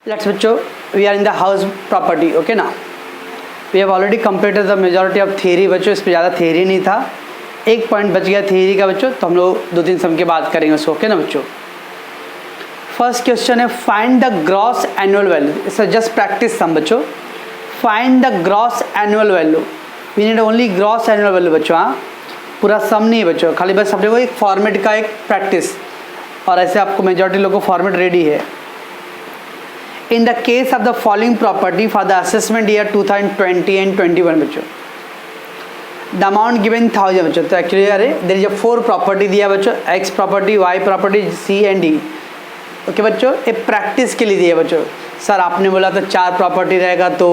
Let's बच्चों we are in the house property, okay ना. We have already completed the majority of theory बच्चों, इस पर ज़्यादा theory नहीं था. एक पॉइंट बच गया theory का बच्चों, तो हम लोग 2-3 सम की बात करेंगे उसको, ओके ना बच्चों. फर्स्ट क्वेश्चन है find the gross annual value. It's just practice sum बच्चों. Find the gross annual value. We need only gross annual value बच्चों. हाँ, पूरा सम नहीं है बच्चों, खाली बस अपने को एक फॉर्मेट का एक प्रैक्टिस. और ऐसे आपको मेजॉरिटी लोगों को फॉर्मेट रेडी है. In the case of the following property for the assessment year 2020 and 21 बच्चों, the amount given 1000 बच्चों. तो एक्चुअली अरे there is a 4 प्रॉपर्टी दिया बच्चों, x property, y property, c and d. Okay बच्चों, ये प्रैक्टिस के लिए दिया बच्चों. सर आपने बोला तो 4 प्रॉपर्टी रहेगा तो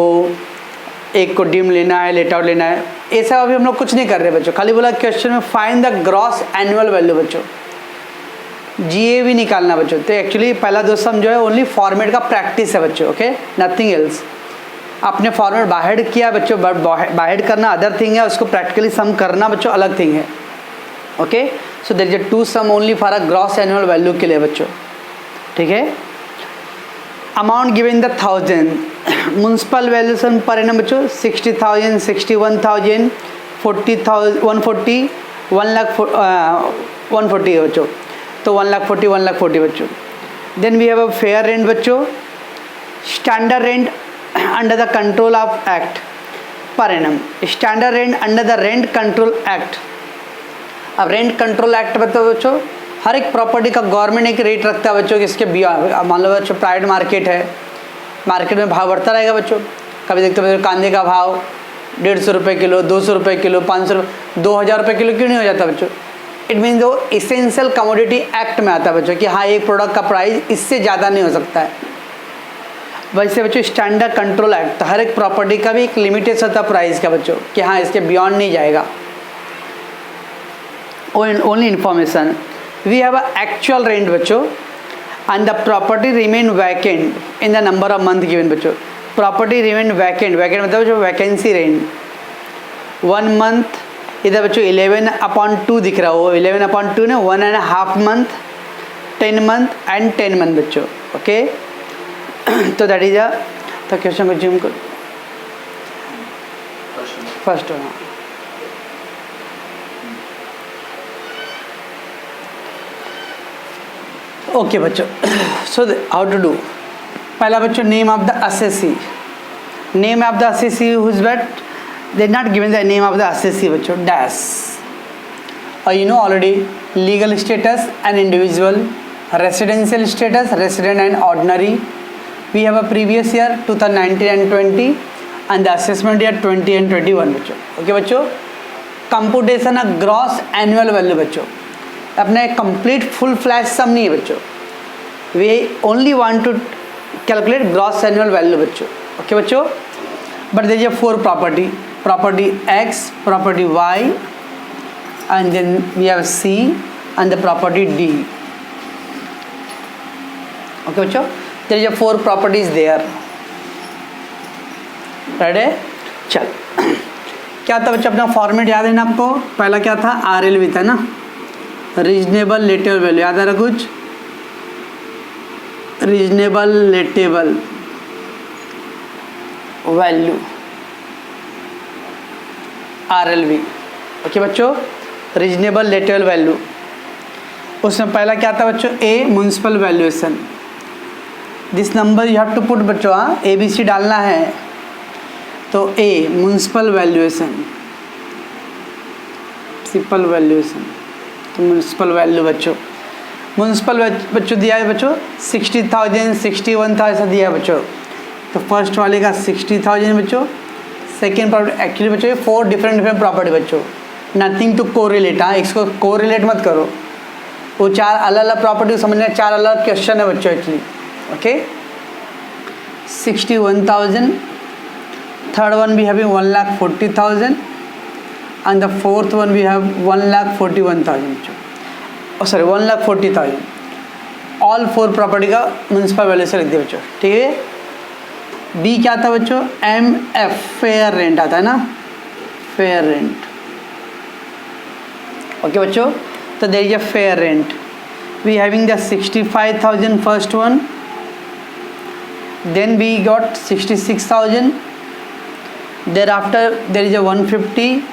एक को डिम लेना है, लेट आउट लेना है, ये सब अभी हम लोग कुछ नहीं कर रहे बच्चों. खाली बोला क्वेश्चन में find the gross annual value बच्चों. जीए भी निकालना बच्चों. तो एक्चुअली पहला 2 सम जो है ओनली फॉर्मेट का प्रैक्टिस है बच्चों, ओके, नथिंग एल्स. आपने फॉर्मेट बाहर किया बच्चों, बट बाहर करना अदर थिंग है, उसको प्रैक्टिकली सम करना बच्चों अलग थिंग है. Okay, so there is 2 sum only for a gross annual value के लिए बच्चों. ठीक है. Amount given the 1000. Municipal valuation per annum बच्चों 60,000, 61,000, 40,000, 140, 1,40,000 बच्चों. तो 1,40,000, 1,40,000 बच्चों. Then we have a fair rent बच्चों. Standard rent under the control of act per annum. Standard rent under the rent control act. अब रेंट कंट्रोल एक्ट बताओ बच्चों, हर एक property का गवर्नमेंट एक रेट रखता है बच्चों. इसके मान लो बच्चों प्राइवेट मार्केट है, मार्केट में भाव बढ़ता रहेगा बच्चों. कभी देखते हो कांदे का भाव 150 रुपये किलो, 200 रुपये किलो, 500 रुपये, 2000 रुपये किलो क्यों नहीं हो जाता बच्चों. इट मीन्स वो इसेंशियल कमोडिटी एक्ट में आता है बच्चों कि हाँ एक प्रोडक्ट का प्राइस इससे ज़्यादा नहीं हो सकता है. वैसे बच्चों स्टैंडर्ड कंट्रोल एक्ट, हर एक प्रॉपर्टी का भी एक लिमिटेशन होता है प्राइस का बच्चों कि हाँ इसके बियॉन्ड नहीं जाएगा. Only information. We have a actual rent बच्चों and the property remain vacant in the number of month given बच्चों. प्रॉपर्टी रिमेन वैकेंट, वैकेंट मतलब जो वैकेंसी रेंट 1 मंथ. इधर बच्चों 11/2 दिख रहा है, वो 11/2 ना 1.5 मंथ, 10 मंथ एंड 10 मंथ बच्चों. ओके, तो दैट इज तो क्वेश्चन को जूम कर फर्स्ट. ओके बच्चों, सो हाउ टू डू. पहला बच्चों name of the assessee. Name of the assessee whose that they not given the name of the assessee बच्चों dash. or you know already legal status and individual, residential status resident and ordinary. We have a previous year 2019 and 20 and the assessment year 20 and 21 बच्चों. Okay बच्चों, computation of gross annual value बच्चों. अपने complete full flash sum नहीं है बच्चों. We only want to calculate gross annual value बच्चों. Okay बच्चों, but there is 4 property x, property y, and then we have c and the property d. Okay बच्चों, there is 4 properties there. Ready? चल क्या था बच्चों, अपना format याद है ना आपको. पहला क्या था, RLV था ना, रीजनेबल लेटेबल वैल्यू. याद है ना कुछ, reasonable letable value RLV. Okay बच्चों, रीजनेबल लेटेबल वैल्यू. उसमें पहला क्या था बच्चों, a municipal valuation. This number you have to put बच्चों. हाँ, ABC डालना है. तो a municipal valuation, simple valuation, तो म्युनिसिपल वैल्यू बच्चों. म्युनिसिपल बच्चों दिया है बच्चों 60,000, 61,000 ऐसा दिया है बच्चों. तो फर्स्ट वाले का 60,000 बच्चों. सेकेंड प्रॉपर्टी एक्चुअली बच्चों ये 4 डिफरेंट प्रॉपर्टी बच्चों. Nothing to correlate. हाँ, इसको कोरिलेट मत करो, वो 4 अलग अलग प्रॉपर्टी समझना, 4 अलग क्वेश्चन है बच्चों actually. Okay, 61,000. Third one we have 1,40,000 and the fourth one we have 1,41,000 बच्चों. सॉरी 1,40,000. ऑल 4 प्रॉपर्टी का म्युनिसिपल वैल्यू से लिख दिया बच्चों. ठीक है. बी क्या था बच्चों, MF फेयर रेंट आता है ना, फेयर रेंट. ओके बच्चों, तो there is a fair rent. we having the 65,000 first one then we got 66,000. Thereafter there is a 150,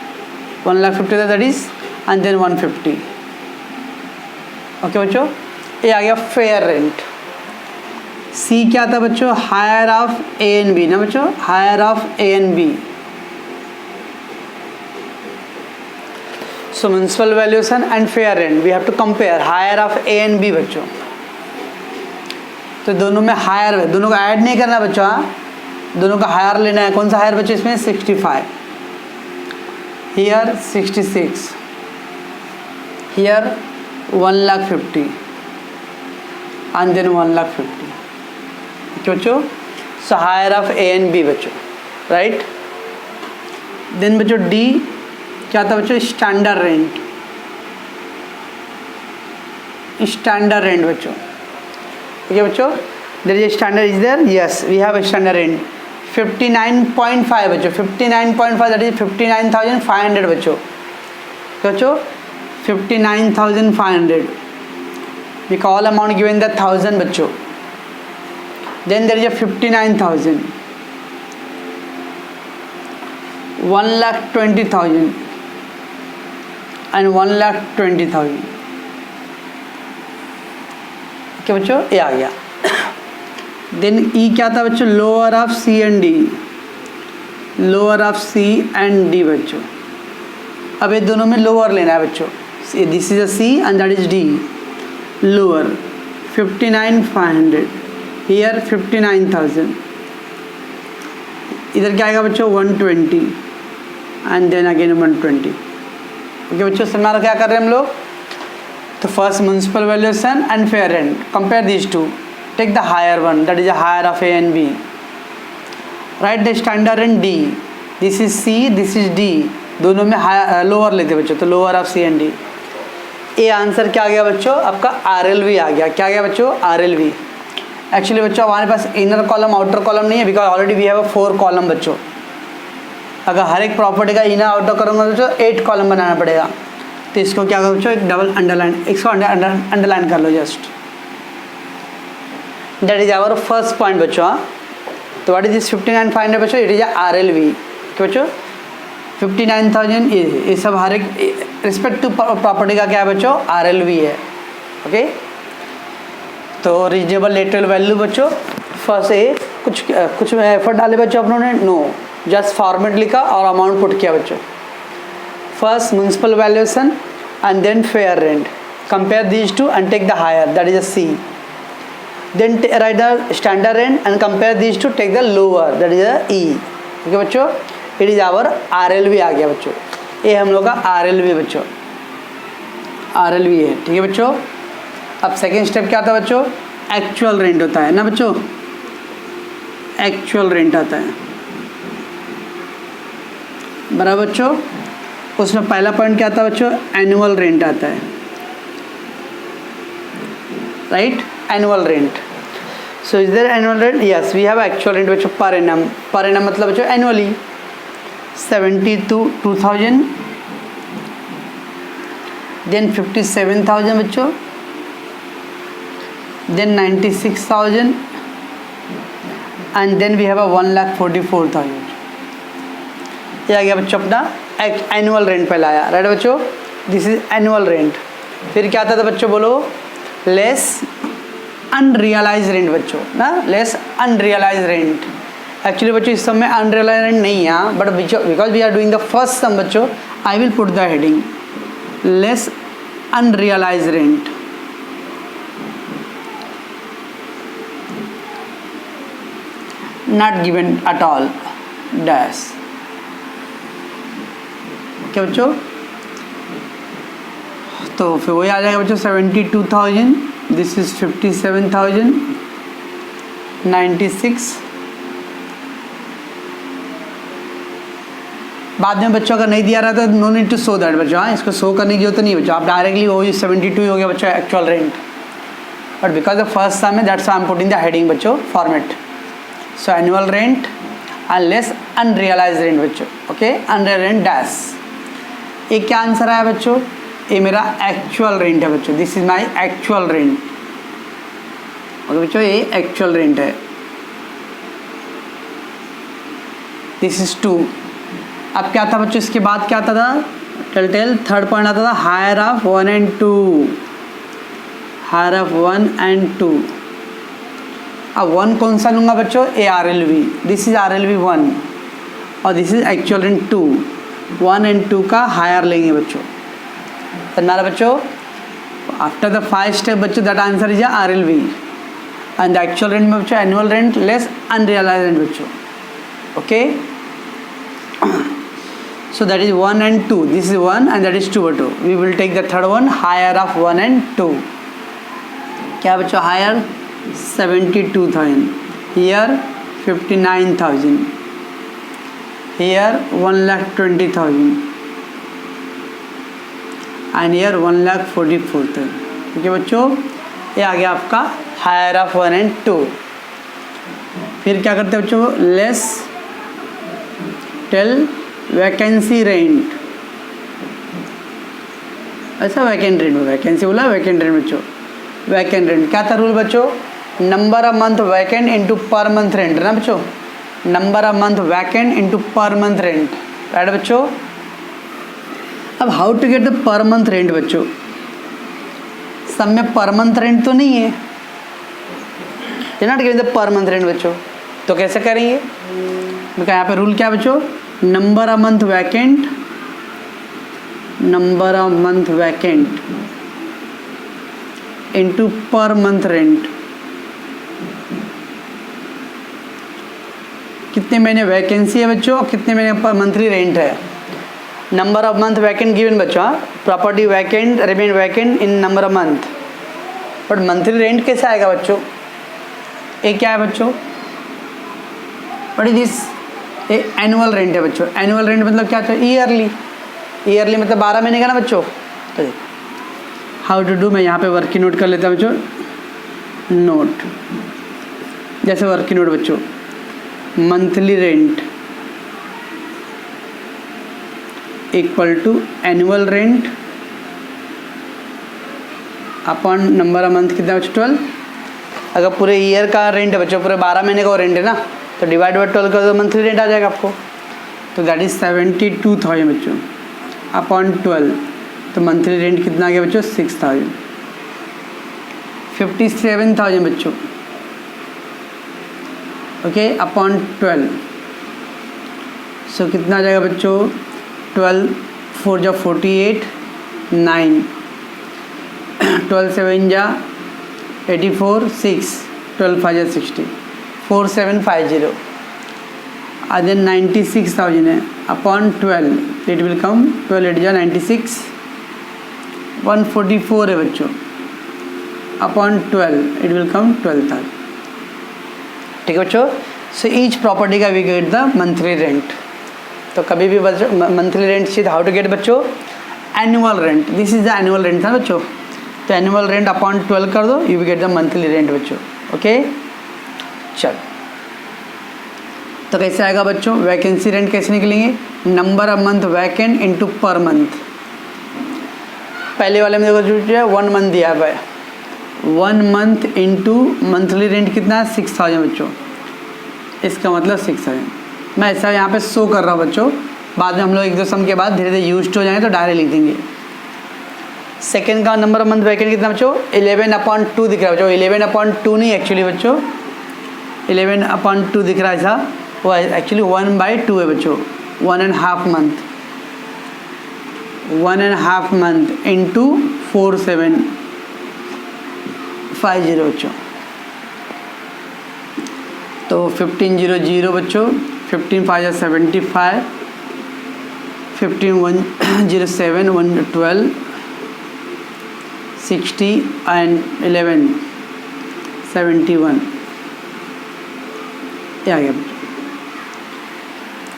1,50,000 that is, and then 150. Okay बच्चों, ये आ गया फेयर रेंट. सी क्या था बच्चों? Higher of A and B ना बच्चों, higher of A and B. So municipal valuation and fair rent we have to compare higher of A and B बच्चों. तो दोनों में हायर है, दोनों को ऐड नहीं करना बच्चों. हाँ, दोनों का हायर लेना है. कौन सा हायर बच्चों? इसमें 65, हियर 66, हियर 1,50,000 and then 1,50,000. बच्चों, so higher of A and B बच्चों, right? then बच्चों D क्या था बच्चों? Standard rent. स्टैंडर्ड रेंट बच्चों. okay बच्चों, there is a standard is there? yes, we have a standard rent 59.5 बच्चों. 59.5 that is 59,500 बच्चों. बच्चों 59,500. we call amount given the 1000 बच्चों. then there is a 59,000, 1,20,000 and 1,20,000. क्या बच्चों? ये आ गया. देन ई क्या था बच्चों? Lower of C and D. Lower of C and D बच्चों. अब ये दोनों में लोअर लेना है बच्चों. This is a C and that is D. Lower 59,500, here 59,000. इधर क्या आएगा बच्चों? 120 एंड देन अगेन 120. ओके बच्चों, समझ में क्या कर रहे हैं हम लोग? तो first municipal valuation and fair rent, compare this two, take the higher one that is a higher of A and B. Right the standard rent D. This is C, this is D. दोनों में lower लेते बच्चों, तो lower of C and D. ये answer क्या आ गया बच्चों? आपका RLV आ गया. क्या आ गया बच्चों? RLV. एक्चुअली बच्चों हमारे पास इनर कॉलम आउटर कॉलम नहीं है, because already we have a 4 column बच्चों. अगर हर एक प्रॉपर्टी का इनर आउटर करूँगा बच्चों 8 कॉलम बनाना पड़ेगा. तो इसको क्या करो बच्चों? एक डबल अंडरलाइन, इसको अंडरलाइन कर लो just. That is our first point बच्चों. तो व्हाट इज दिस 59,500 बच्चों? It is RLV. क्या बच्चों? 59,000 ये सब हर एक रिस्पेक्टिव प्रॉपर्टी का क्या है बच्चों? RLV है. ओके, तो रीजनेबल लेटरल वैल्यू बच्चों फर्स्ट ए कुछ एफर्ट डाले बच्चों अपनों ने? नो, जस्ट फॉर्मेट लिखा और अमाउंट पुट किया बच्चों. First municipal valuation and then fair rent, compare these two and take the higher that is a C. then write the standard rent and compare these to take the lower that is a E. ठीक है बच्चों, it is our RLV आ गया बच्चों. ये हम लोग का RLV बच्चों, RLV है. ठीक है बच्चों. अब सेकेंड स्टेप क्या आता है बच्चों? एक्चुअल रेंट होता है ना बच्चों. एक्चुअल रेंट आता है बराबर बच्चों. उसमें पहला पॉइंट क्या आता है बच्चों? एनुअल रेंट आता है. Right, annual rent. So is there annual rent? Yes, we have actual rent बच्चों पर एनम. पर एनम मतलब बच्चों एनुअली 72,000, देन 57,000 बच्चों, then 96,000 and then we have a 1,44,000. ये आ गया बच्चों अपना एनुअल रेंट पहला आया. राइट बच्चों, दिस इज एनुअल रेंट. फिर क्या आता था बच्चों? बोलो, लेस अनरियलाइज रेंट बच्चों ना. Less unrealise rent. एक्चुअली बच्चों इस सब में अनरियलाइज रेंट नहीं है, but because we are doing the first sum बच्चों I will put the heading less unrealise rent. Not given at all dash. क्या बच्चों? तो फिर वही आ जाएगा बच्चों 72,000, दिस इज 57,000, 96. बाद में बच्चों का नहीं दिया रहा था, no need to show that बच्चों. हाँ, इसको शो करने की जरूरत नहीं बच्चों. आप डायरेक्टली वो 72 हो गया बच्चों actual rent. But because the first sum है that's I am putting the heading बच्चों format. So annual rent and less unrealise rent बच्चों. Okay, unreal rent dash. ये क्या आंसर आया बच्चों? ये मेरा एक्चुअल रेंट है बच्चों. This is my actual rent. Okay बच्चों, ये एक्चुअल रेंट है. This is 2। अब क्या था बच्चों, इसके बाद क्या आता था, टेल थर्ड पॉइंट आता था higher of 1 and 2, higher of 1 and 2। अब 1 कौन सा लूँगा बच्चों, ARLV, दिस इज RLV 1 और this is actual rent 2। 1 and 2 का हायर लेंगे बच्चों। तो हमारा बच्चों आफ्टर द 5 स्टेप बच्चों that answer is RLV and the actual rent में बच्चों annual rent less unrealized rent बच्चों। Okay, so that is 1 and 2, this is 1 and that is 2 over 2. We will take the third one, higher of 1 and 2. क्या बच्चों, higher 72,000, here 59,000, here 1,20,000 and here 1,44,000। ठीक है बच्चों, ये आ गया आपका हायर ऑफ 1 एंड 2। फिर क्या करते हैं बच्चों, लेस टेल वैकेंसी रेंट, ऐसा वैकेंट रेंट में, वैकेंसी बोला वैकेंट रेंट बच्चों। वैकेंट रेंट क्या था रूल बच्चों, number of month vacant into per month rent ना बच्चों, number of month vacant into per month rent, right बच्चों। अब how to get the per month rent बच्चों, सब में पर मंथ रेंट तो नहीं है, not given the per month rent बच्चों, तो कैसे करेंगे, देखो यहाँ पे रूल क्या बच्चों, number of month vacant, number of month vacant into per month rent, कितने महीने वैकेंसी है बच्चों और कितने महीने पर मंथली रेंट है। Number of month vacant given बच्चों, property vacant remain vacant in number of month, but monthly rent कैसे आएगा बच्चों, ये क्या है बच्चों, बट दिस ये एनुअल रेंट है बच्चों। एनुअल रेंट मतलब क्या था, ईयरली, ईयरली मतलब 12 महीने का ना बच्चों। तो हाउ टू डू, मैं यहाँ पे वर्किंग नोट कर लेता हूँ बच्चों, नोट जैसे वर्किंग नोट बच्चों, monthly rent equal to annual rent upon number of month, कितना बच्चों 12। अगर पूरे ईयर का रेंट है बच्चों, पूरे 12 महीने का रेंट है ना, तो डिवाइड बाई 12 कर दो, मंथली रेंट आ जाएगा आपको। तो दैट इज 72,000 बच्चों अपॉन 12, तो मंथली रेंट कितना आ गया बच्चों, 6,000। 57,000 बच्चों, ओके, अपॉन 12, सो कितना आ जाएगा बच्चों, 12 4 जा 48, 9, 12 7 जा 84, 6, 12 5 जा 60, 4750, and then 96,000 है अपॉन 12, इट विल कम 12 8 जा 96, 144 है बच्चों अपॉन 12, इट विल कम 12,000। ठीक है बच्चों, सो ईच प्रॉपर्टी का we get the monthly rent. तो कभी भी बच्चों मंथली रेंट चाहिए, हाउ टू गेट बच्चों, annual rent, this is the annual rent था बच्चों, तो एनुअल रेंट अपॉन 12 कर दो, you will get the monthly rent बच्चों। ओके, चल तो कैसे आएगा बच्चों, वैकेंसी रेंट कैसे निकलेंगे, number of month vacant into per month. पहले वाले में देखो जो है 1 मंथ दिया है, 1 मंथ इनटू मंथली रेंट कितना है 6,000 बच्चों, इसका मतलब 6,000। मैं ऐसा यहाँ पे शो कर रहा हूँ बच्चों, बाद में हम लोग एक दो सम के बाद धीरे धीरे यूज्ड हो जाएंगे तो डायरेक्ट लिख देंगे। सेकेंड का नंबर ऑफ मंथ वैकेंट कितना बच्चों, 11/2 दिख रहा है बच्चों, 11/2 नहीं एक्चुअली बच्चों, 11/2 दिख रहा है ऐसा, वो एक्चुअली 1/2 है बच्चों, 1.5 मंथ, 1.5 मंथ इंटू 4750 बच्चों, तो 1500 बच्चों, 15 5 75, 15 107 112, 60 and 11 71, ये आ गया बच्चों।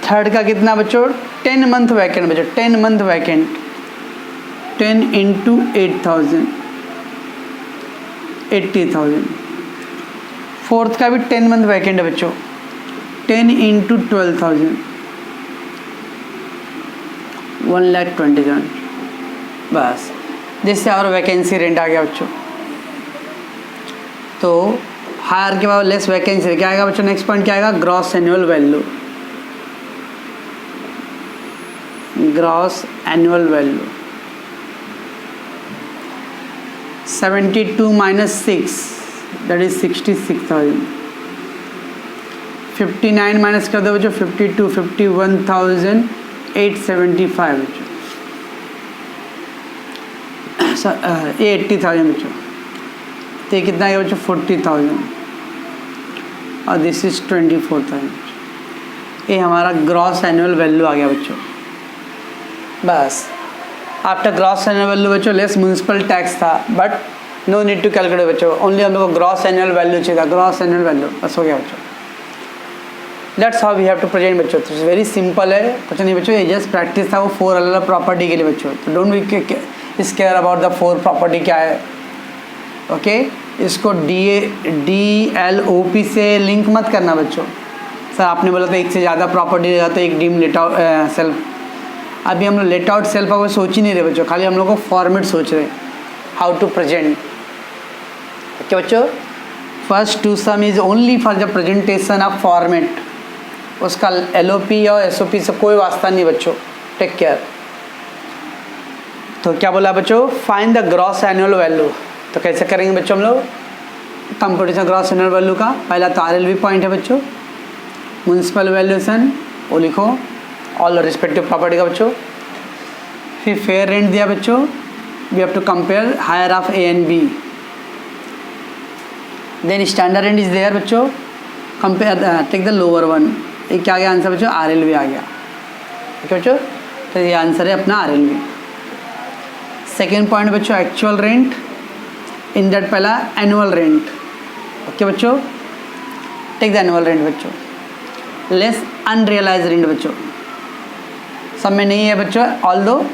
थर्ड का कितना बच्चों, 10 मंथ वैकेंट बच्चों, 10 मंथ वैकेंट, 10 इंटू 8,000, 80,000। फोर्थ का भी 10 मंथ वैकेंट है बच्चों, 10 इंटू 12,000, 1,20,000, बस जिससे और वैकेंसी रेंट आ गया बच्चों। तो हायर के बाद लेस वैकेंसी क्या आएगा बच्चों, नेक्स्ट पॉइंट क्या आएगा, gross annual value. Gross annual value 72 minus 6 that is 66,000। 59 minus कर दो बच्चों 52, 51,875 बच्चों, ये 80,000 बच्चों, तो ये कितना है बच्चों 40,000 और दिस इज 24,000। ये हमारा ग्रॉस एनुअल वैल्यू आ गया बच्चों। बस आफ्टर ग्रॉस एनुअल वैल्यू बच्चों लेस म्यूनसिपल टैक्स था, but no need to calculate बच्चों, ओनली हम लोग को ग्रॉस एनुअल वैल्यू चाहिए था, ग्रॉस एनुअल वैल्यू बस हो गया बच्चों। That's how we have to present बच्चों। तो वेरी सिंपल है, कुछ नहीं बच्चों, ये जस्ट प्रैक्टिस था वो 4 अलग अलग प्रॉपर्टी के लिए बच्चों। तो don't be square about the 4 property क्या है, ओके। इसको DLOP से लिंक मत करना बच्चों। सर आपने बोला था एक से ज़्यादा प्रॉपर्टी रहेगा तो एक डीम लेट आउट सेल्फ, अभी हम लोग लेट आउट सेल्फ अगर सोच ही नहीं रहे बच्चों, खाली हम लोग को फॉर्मेट सोच रहे, हाउ टू प्रेजेंट। ओके बच्चों, first two sum is only for the presentation of format, उसका LOP और SOP से कोई वास्ता नहीं बच्चों, टेक केयर। तो क्या बोला बच्चों, find the gross annual value. तो कैसे करेंगे बच्चों हम लोग कंप्यूटेशन ग्रॉस एनुअल वैल्यू का? पहला तो RLV पॉइंट है बच्चों, म्यूनसिपल वैल्यूएशन वो लिखो, ऑल रिस्पेक्टिव प्रॉपर्टी का बच्चों। फिर फेयर रेंट दिया बच्चों, we have to compare higher of A and B। Then standard rent is there बच्चों, compare take the lower one. ये क्या आ गया आंसर बच्चों, RLV आ गया। ओके बच्चों, तो ये आंसर है अपना RLV। सेकेंड पॉइंट बच्चों एक्चुअल रेंट, इन दैट पहला एनुअल रेंट। ओके बच्चों, टेक द एनुअल रेंट बच्चों, लेस अनरियलाइज रेंट बच्चों, सब में नहीं है बच्चों, ऑल्दो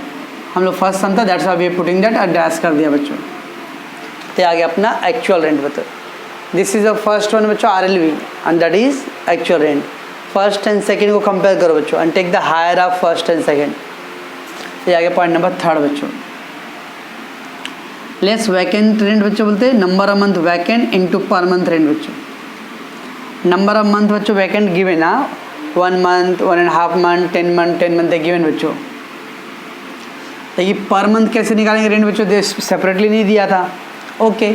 हम लोग फर्स्ट सम था that's why we are putting that और डैश कर दिया बच्चों। तो आ गया अपना एक्चुअल रेंट बच्चों। This is the first one बच्चों RLV and that is actual rent. First and second को कंपेयर करो बच्चों and take the higher of first and second. ये आ गया पॉइंट नंबर 3 बच्चों। लेस वैकेंट रेंट बच्चों बोलते हैं number of month vacant into per month rent बच्चों। नंबर ऑफ मंथ बच्चों वैकेंट गिवन ना, 1 मंथ, 1.5 मंथ, 10 मंथ, 10 मंथ है गिवन बच्चों। तो ये पर मंथ कैसे निकालेंगे रेंट बच्चों, सेपरेटली नहीं दिया था। ओके,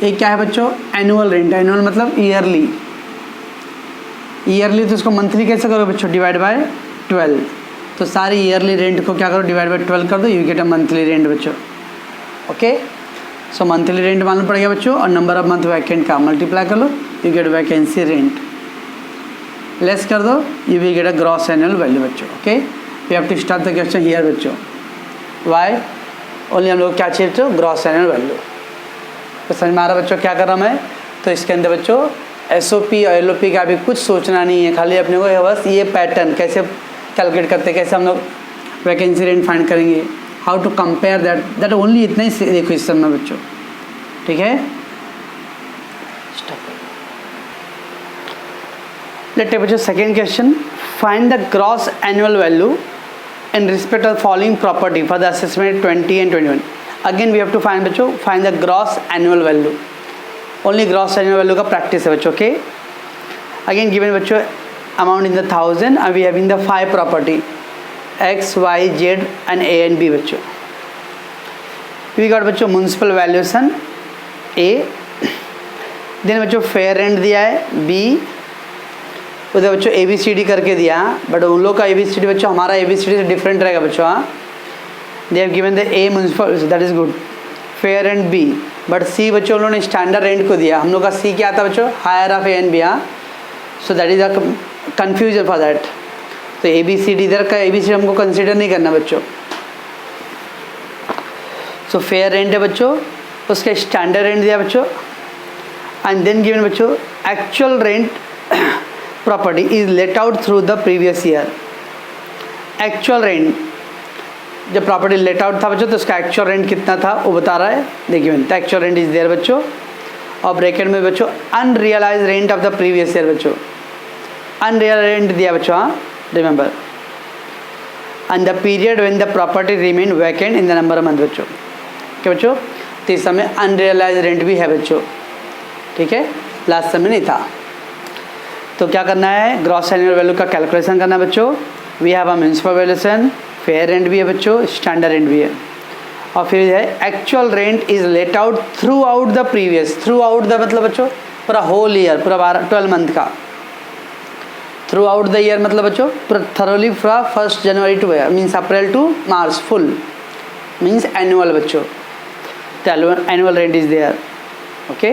ये क्या है बच्चों, एनुअल रेंट। एनुअल मतलब ईयरली, ईयरली तो उसको मंथली कैसे करो बच्चों, डिवाइड बाय 12। तो सारी ईयरली रेंट को क्या करो, डिवाइड बाय 12 कर दो, you get a monthly rent बच्चों। ओके, सो मंथली रेंट मालूम पड़ गया बच्चों, और नंबर ऑफ मंथ वैकेंट का मल्टीप्लाई कर लो, you get vacancy rent. Less कर दो, you will get a gross annual value बच्चों। Okay, we have to start the question here बच्चों। वाई ओनली हम लोग क्या चाहिए बच्चों, ग्रॉस एनुअल वैल्यू। तो समझ में आ रहा बच्चों क्या कर रहा मैं? तो इसके अंदर बच्चों SOP और LOP का भी कुछ सोचना नहीं है, खाली अपने को बस ये पैटर्न कैसे कैलकुलेट करते, कैसे हम लोग वैकेंसी रेंट फाइंड करेंगे, how to compare that only, इतना ही देखो इस समय बच्चों। ठीक है, लेट टेक बच्चों second question. Find the gross annual value in respect of following property for the assessment 20 and 21. Again we have to find बच्चों, find the gross annual value, only gross annual value का practice है बच्चों। okay, again given बच्चों amount in the 1000 and we having the 5 property X, Y, Z and A and B बच्चों। we got बच्चों municipal valuation A, then बच्चों fair rent दिया है B, उधर बच्चों ABCD करके दिया, बट उन लोग का ABCD बच्चों हमारा ABCD से डिफरेंट रहेगा बच्चों। हाँ, they have given the A municipal, that is good, fair and B, but C बच्चों उन्होंने स्टैंडर्ड रेंट को दिया, हम लोग का C क्या आता बच्चों, higher of A and B। हाँ, so that is a confusion for that. तो ABCD इधर का ABCD हमको कंसिडर नहीं करना बच्चों। सो फेयर रेंट है बच्चों, उसका स्टैंडर्ड रेंट दिया बच्चों, एंड देन गिवन बच्चों actual rent property is let out through the previous year। Actual rent जब प्रॉपर्टी लेट आउट था बच्चों तो उसका एक्चुअल रेंट कितना था वो बता रहा है, देखिए एक्चुअल रेंट इज देयर बच्चों, और ब्रैकेट में बच्चों unrealise rent of the previous year बच्चों, अनरियलाइज रेंट दिया बच्चों। हाँ, remember, and the period when the property remain vacant in the number of month बच्चों। क्या बच्चों, तो इस समय अनरियलाइज रेंट भी है बच्चों। ठीक है, लास्ट समय नहीं था। तो क्या करना है, ग्रॉस एनुअल वैल्यू का कैलकुलेशन करना है बच्चों। We have a municipal valuation, fair rent भी है बच्चों, स्टैंडर्ड रेंट भी है। और फिर है actual rent is let out through out the previous, through out the मतलब बच्चों पूरा होल ईयर, पूरा 12 मंथ का। थ्रू आउट द ईयर मतलब बच्चों पूरा thoroughly from 1 January to means April to March full means annual बच्चों। Annual rent is there, okay.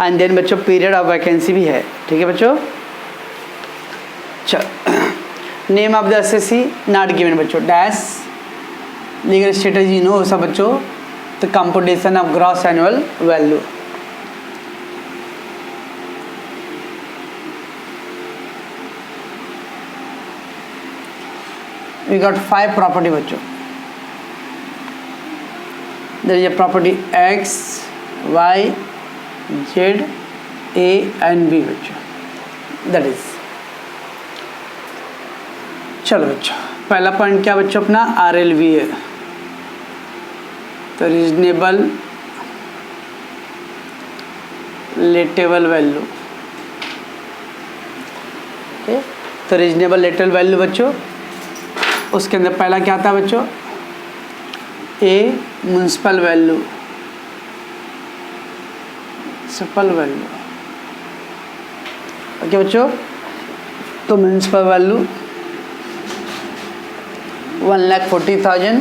And then बच्चों पीरियड ऑफ वैकेंसी भी है, ठीक है बच्चों। चलो name of the SSC not given बच्चों, dash legal strategy no sub बच्चों, the computation of gross annual value. we got 5 property बच्चों। there is a property x, y, z, a and b बच्चों, that is। चलो बच्चों पहला point क्या बच्चों अपना RLV है, तो रीजनेबल लेटेबल वैल्यू, ओके। तो रीजनेबल लेटेबल वैल्यू बच्चों उसके अंदर पहला क्या था बच्चों, a municipal value, municipal value, okay बच्चों। तो municipal value 1,40,000,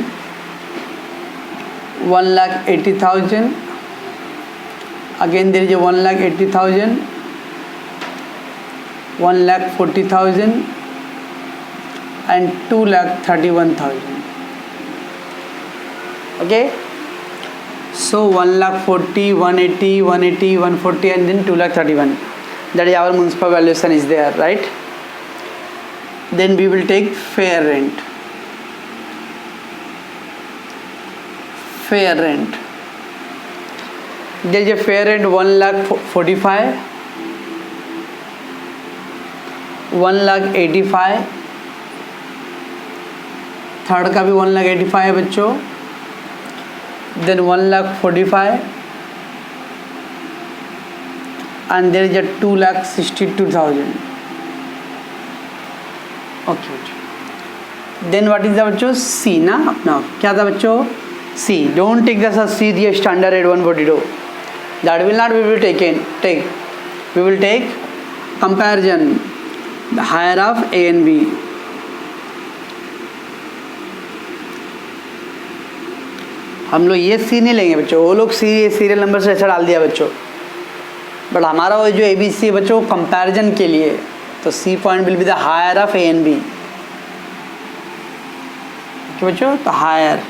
1,80,000, again there is a 1,80,000, 1,40,000 and 2,31,000, okay। so 1,40,000, 180,000, 180,000, 140 and then 2,31,000, that is our municipal valuation is there, right? Then we will take fair rent, fair rent, there is a fair rent 1,45,000, 1,85,000, third का भी 1,85,000 है बच्चों, then 1,45,000 and there is a 2,62,000, okay बच्चों। Then what is the बच्चों C ना अपना, क्या था बच्चों C, don't take the C the standard rate 142, that will not, we will take we will take comparison the higher of A and B. हम लोग ये सी नहीं लेंगे बच्चों, वो लोग सी सीरियल नंबर से ऐसा डाल दिया बच्चों, बट हमारा वो जो ABC है बच्चों कंपैरिजन के लिए, तो C point will be the higher of A and B, बच्चों। तो हायर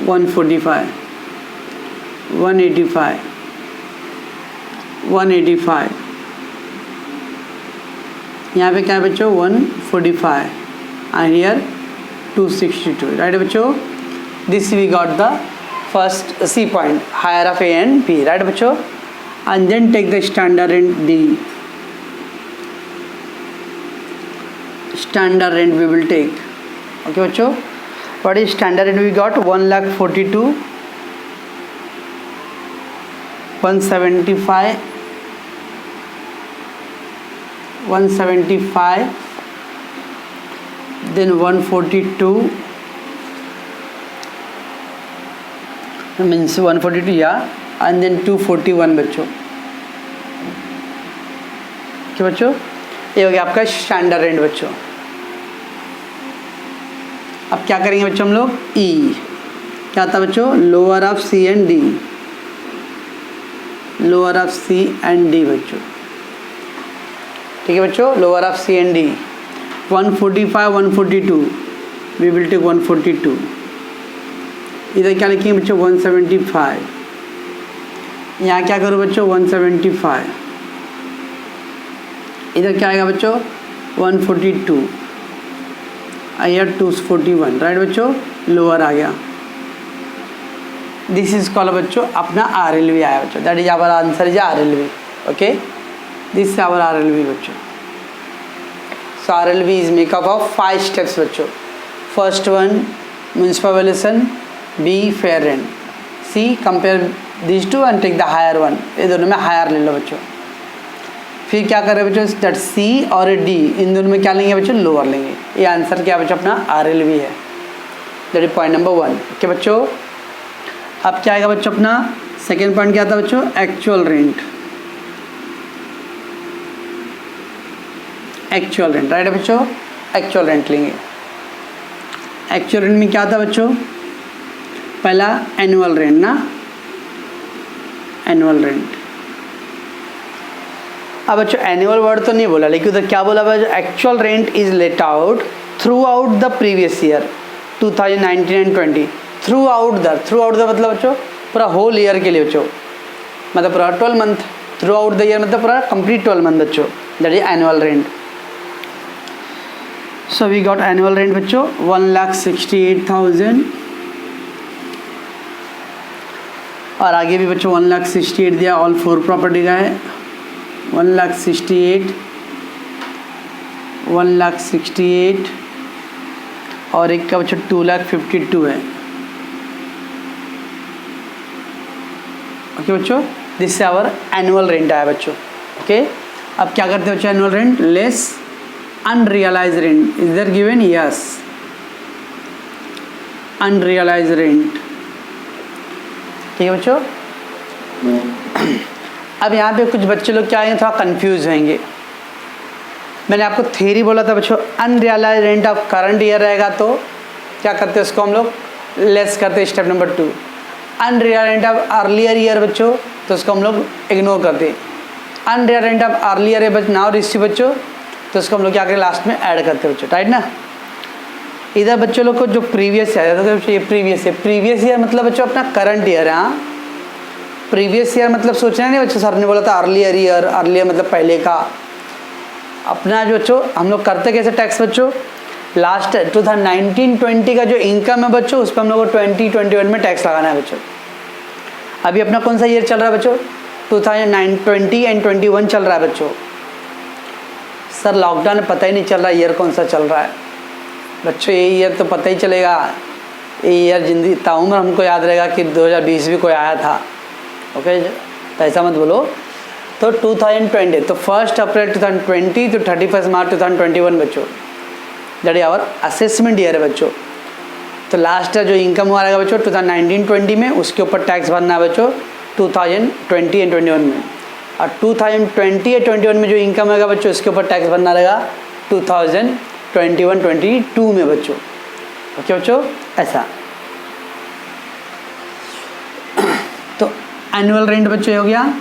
145, 185, 185, यहाँ पे क्या है बच्चों 145 एंड हियर 262, राइट बच्चों। This we got the first C point, higher of A and B, right बच्चों। And then take the standard rent D, standard rent we will take, okay बच्चों। What is standard rent we got 1,42,000, 175, 175, then 142 means 142 या and then 241 बच्चों, क्या बच्चों ये हो गया आपका स्टैंडर्ड रेंट बच्चों। अब क्या करेंगे बच्चों हम लोग ई, क्या था बच्चों lower of C and D, lower of C and D बच्चों, ठीक है बच्चों। Lower of C and D 145, 142, we will take 142, इधर क्या लिखेंगे बच्चों 175, यहाँ क्या करो बच्चों 175, इधर क्या आएगा बच्चों 142, आया 241, राइट बच्चों लोअर आ गया। दिस इज कॉल्ड बच्चों अपना RLV आया बच्चों, that is our answer is RLV, okay. This is our RLV बच्चों। So RLV is makeup of 5 steps बच्चों। First one municipal valuation, B fair rent, C compare these two and take the higher one, ये दोनों में higher ले लो बच्चों। फिर क्या कर रहे हैं बच्चों, दैट सी और डी इन दोनों में क्या लेंगे बच्चों, लोअर लेंगे। ये आंसर क्या बच्चों अपना RLV है, that is point number 1। Okay बच्चों, अब क्या आएगा बच्चों अपना सेकेंड पॉइंट क्या था बच्चों, actual rent. Actual rent right है बच्चों, एक्चुअल रेंट लेंगे। एक्चुअल रेंट में क्या था बच्चों, पहला एनुअल रेंट ना, एनुअल रेंट। अब बच्चों एनुअल वर्ड तो नहीं बोला, लेकिन उधर क्या बोला बच्चों, actual rent is let out through out the previous year 2019 and 20। Through out the मतलब बच्चों पूरा होल ईयर के लिए बच्चों, मतलब पूरा 12 month. Throughout the year मतलब पूरा कंप्लीट 12 मंथ बच्चों, that is annual rent. So we got annual rent बच्चों 1,68,000, और आगे भी बच्चों 1,68,000 दिया, ऑल 4 प्रॉपर्टी का है। 1,68,000, 1,68,000 और एक का बच्चों 2,52,000 है। ओके बच्चों, दिस से आवर एनुअल रेंट आया बच्चों। ओके, अब क्या करते हैं बच्चों, annual rent less unrealise rent is there given, yes unrealise rent. ठीक है बच्चों, अब यहाँ पे कुछ बच्चे लोग क्या आएंगे, थोड़ा कंफ्यूज होंगे। मैंने आपको थ्योरी बोला था बच्चों, unrealise rent of current year रहेगा तो क्या करते हैं उसको हम लोग लेस करते हैं, step number 2। Unreal rent of earlier year बच्चों तो उसको हम लोग इग्नोर करते हैं। Unreal rent of earlier year now receive बच्चों तो उसको हम लोग क्या करें, लास्ट में ऐड करते हैं बच्चों, राइट ना। इधर बच्चों लोग को जो प्रीवियस ईयर है, ये प्रीवियस ईयर मतलब बच्चों अपना करंट ईयर है। हाँ, प्रीवियस ईयर मतलब सोचना नहीं बच्चों, सर ने बोला था अर्लियर ईयर, अर्लियर मतलब पहले का। अपना जो बच्चों हम लोग करते कैसे टैक्स बच्चों, लास्ट 2019-20 का जो इनकम है बच्चों उस पर हम लोग को 2021 में टैक्स लगाना है बच्चों। अभी अपना कौन सा ईयर चल रहा है बच्चों, 2020 एंड 21 चल रहा है बच्चों। सर लॉकडाउन में पता ही नहीं चल रहा ईयर कौन सा चल रहा है बच्चों, ये ईयर तो पता ही चलेगा। ये ईयर जिंदगी ताउम्र हमको याद रहेगा कि 2020 भी कोई आया था। ओके, तो ऐसा मत बोलो। तो 2020 तो 1 अप्रैल 2020 तो 31 मार्च 2021 बच्चों, that is our assessment year है बच्चों। तो लास्ट जो इनकम हुआ रहेगा बच्चों 2019-20 में, उसके ऊपर टैक्स भरना है बच्चों 2020 एंड 21 में। और 2020 या 21 में जो इनकम रहेगा बच्चों उसके ऊपर टैक्स भरना रहेगा 2021-22 में बच्चों। ओके बच्चों, ऐसा। तो एनुअल रेंट बच्चों हो गया,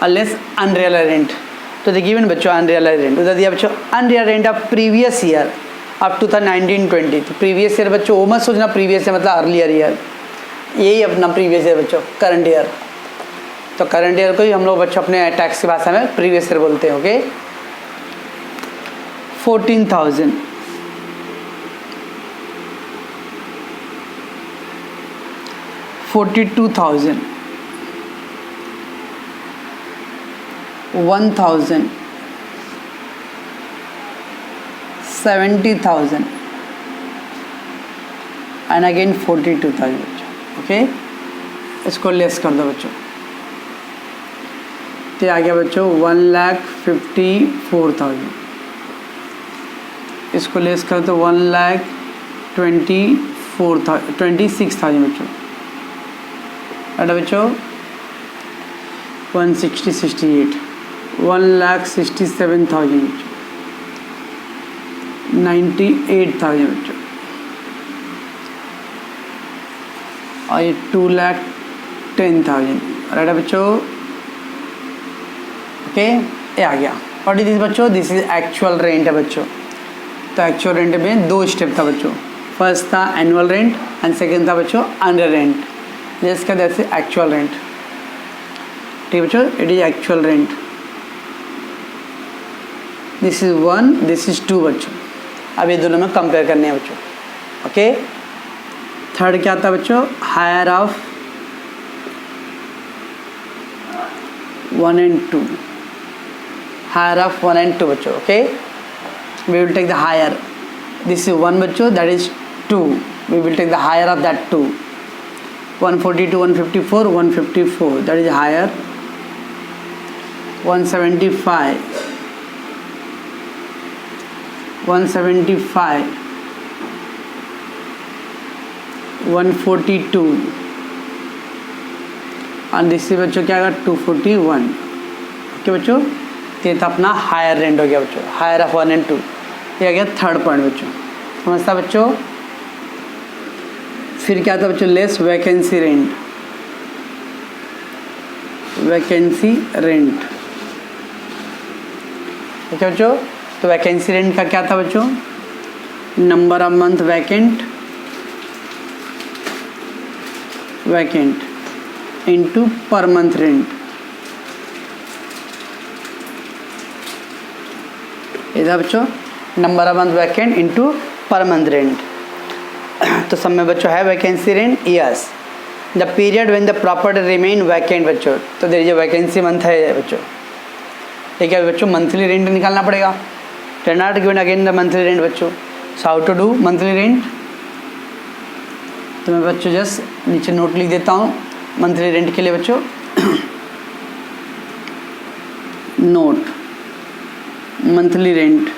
और लेस अनरियलाइज रेंट। तो द गिवन बच्चों अनरियलाइज रेंट उधर दिया बच्चों, unreal rent of previous year up to 2019-20। तो प्रीवियस ईयर बच्चों वो मत सोचना प्रीवियस ईयर मतलब अर्लियर ईयर, यही अपना प्रीवियस ईयर बच्चों, करंट ईयर। तो करंट ईयर को ही हम लोग बच्चों अपने टैक्स की भाषा में प्रीवियस ईयर बोलते हैं। ओके, 14,000, 42,000, 1,000, 70,000 एंड अगेन 42,000 बच्चों। ओके, इसको लेस कर दो बच्चों, तो आ गया बच्चों 1,54,000। इसको लेस कर दो 1,26,000 बच्चों। अरे बच्चों 1,68, 1,67,000 बच्चों, 98,000 बच्चों, और ये 2,10,000। राइट बच्चों, ओके, ये आ गया। और दिस बच्चों दिस इज एक्चुअल रेंट है बच्चों। तो एक्चुअल रेंट में 2 स्टेप था बच्चों, फर्स्ट था एनुअल रेंट एंड सेकेंड था बच्चों अनरियल रेंट। जिसका जैसे एक्चुअल रेंट, ठीक है बच्चों, it is actual rent. This is 1, this is 2 बच्चों। अब ये दोनों में कंपेयर करने हैं बच्चों। ओके, थर्ड क्या था बच्चों, higher of 1 and 2, higher of 1 and 2 बच्चों। ओके, we will take the higher. This is 1 बच्चों, that is 2. We will take the higher of that 2. 142, 154, 154, that is higher. 175, 175, 142 और दिस बच्चों क्या आएगा 241। ओके बच्चों, ये था अपना हायर रेंट हो गया बच्चों, हायर ऑफ 1 and 2। ये आ गया थर्ड पॉइंट बच्चों, समझता बच्चों। फिर क्या था बच्चों, less vacancy rent, vacancy rent. ठीक है बच्चों, तो वैकेंसी रेंट का क्या था बच्चों, number of month vacant into per month rent. ये था बच्चों number of month vacant into per month rent. तो सब में बच्चों है vacancy rent, yes. The period when the property remain vacant बच्चों, तो देखिए जो वैकेंसी मंथ है बच्चों, ठीक है बच्चों, मंथली रेंट निकालना पड़ेगा। Ten not given again the monthly rent बच्चों, so how to do monthly rent. तो मैं बच्चों जस्ट नीचे नोट लिख देता हूँ मंथली रेंट के लिए बच्चों। नोट मंथली रेंट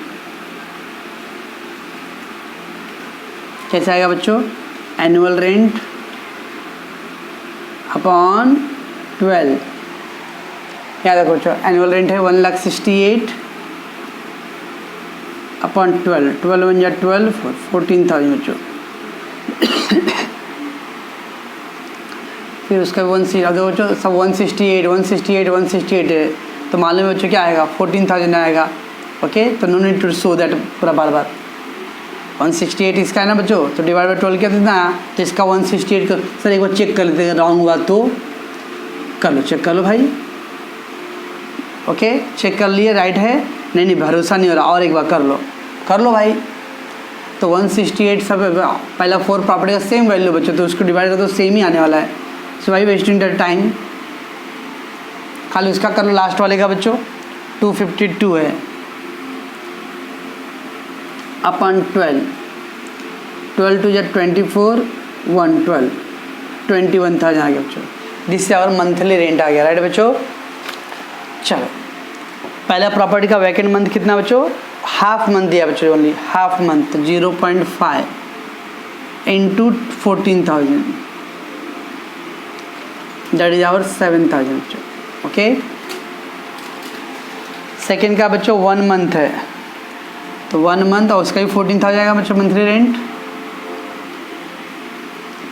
कैसे आएगा बच्चों, एनुअल रेंट अपॉन 12। याद रखो बच्चों, एनुअल रेंट है 1,68,000 अपॉन 12, 12 1 12, 14,000 बच्चों। फिर उसका बच्चों सब 168 है, तो मालूम है बच्चों क्या आएगा 14,000 आएगा। ओके, तो no need to show that पूरा बार बार। 168 इसका है ना बच्चों, तो डिवाइड बाई 12 क्या देना है, तो इसका 168 का सर एक बार चेक कर लेते हैं, रॉन्ग हुआ तो कर लो, चेक कर लो भाई। ओके, चेक कर लिए राइट है, नहीं भरोसा नहीं हो रहा, और एक बार कर लो भाई। तो 168 सब पहला 4 प्रॉपर्टी का सेम वैल्यू बच्चों, तो उसको डिवाइड कर दो, सेम ही आने वाला है। सो भाई वेस्टिंग द टाइम, खाली उसका कर लो लास्ट वाले का बच्चों। 252 है अपॉन 12, 12 2 24, 112, 21,000 आ गया बच्चों। दिस आवर मंथली रेंट आ गया, राइट बच्चों। चलो, पहला प्रॉपर्टी का वैकेंट मंथ कितना बच्चों, हाफ मंथ दिया बच्चों, only half month 0.5 into 14,000, that is our 7,000 बच्चों। ओके, सेकेंड का बच्चों 1 मंथ है, तो 1 मंथ और उसका भी 14,000 आएगा बच्चों मंथली रेंट।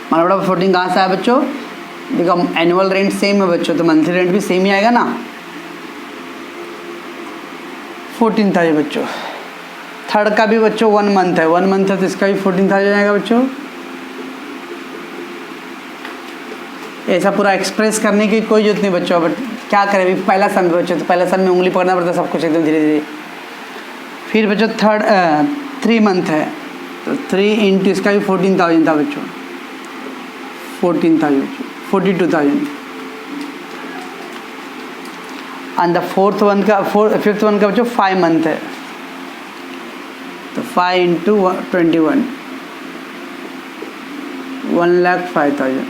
हमारा बड़ा 14 कहाँ से आया बच्चों, देखो एनुअल रेंट सेम है बच्चों, तो मंथली रेंट भी सेम ही आएगा ना, 14,000 बच्चों। थर्ड का भी बच्चों 1 मंथ है, 1 मंथ है तो इसका भी 14,000 आएगा बच्चों। ऐसा पूरा एक्सप्रेस करने की कोई जरूरत नहीं बच्चों, बट क्या करें अभी पहला सन बच्चों, तो पहला सन में उंगली पकड़ना पड़ता है सब कुछ एकदम धीरे धीरे। फिर बच्चों 3 मंथ है, तो 3 इंटू इसका भी 14,000 था बच्चों, 14,000 42,000। एंड द फिफ्थ वन का बच्चों 5 मंथ है, तो 5 इंटू 21, 1,05,000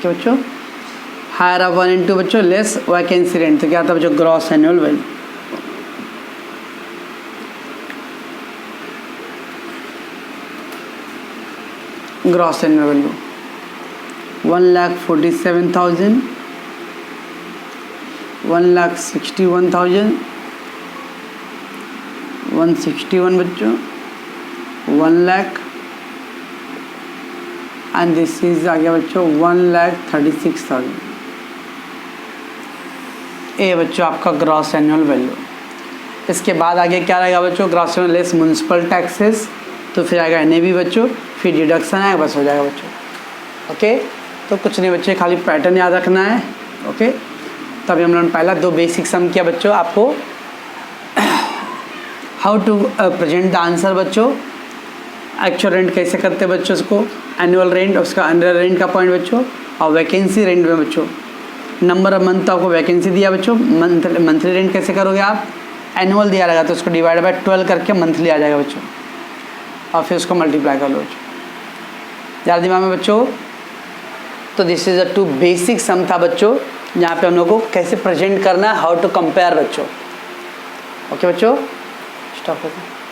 बच्चों। हायर ऑफ 1 इंटू बच्चों लेस वैकेंसी रेंट, तो क्या था बच्चों gross annual value. Gross annual value 1,47,000, 1,61,000, 161 बच्चों, 1 लाख, एंड दिस इज आ गया बच्चों 1,36,000। ये बच्चों आपका ग्रॉस एनुअल वैल्यू। इसके बाद आगे क्या रहेगा बच्चों, gross annual less municipal taxes, तो फिर आएगा एनएवी बच्चों, फिर डिडक्शन आएगा, बस हो जाएगा बच्चों। ओके, तो कुछ नहीं बच्चे, खाली पैटर्न याद रखना है। ओके, तभी हम लोगों ने पहला 2 बेसिक सम किया बच्चों, आपको how to present the answer बच्चों, एक्चुअल रेंट कैसे करते हैं बच्चों, उसको एनुअल रेंट, उसका अंडर रेंट का पॉइंट बच्चों, और वैकेंसी रेंट में बच्चों नंबर ऑफ मंथ, तो आपको वैकेंसी दिया बच्चों, मंथली रेंट कैसे करोगे आप, एनुअल दिया रहेगा तो उसको डिवाइड बाय 12 करके मंथली आ जाएगा बच्चों, और फिर उसको मल्टीप्लाई कर लो बच्चों। ज़्यादा दिमाग में बच्चों। तो this is a 2 basic sum था बच्चों, जहाँ पे हम लोग को कैसे प्रेजेंट करना है, हाउ टू कंपेयर बच्चों। ओके बच्चों, स्टॉप करते हैं।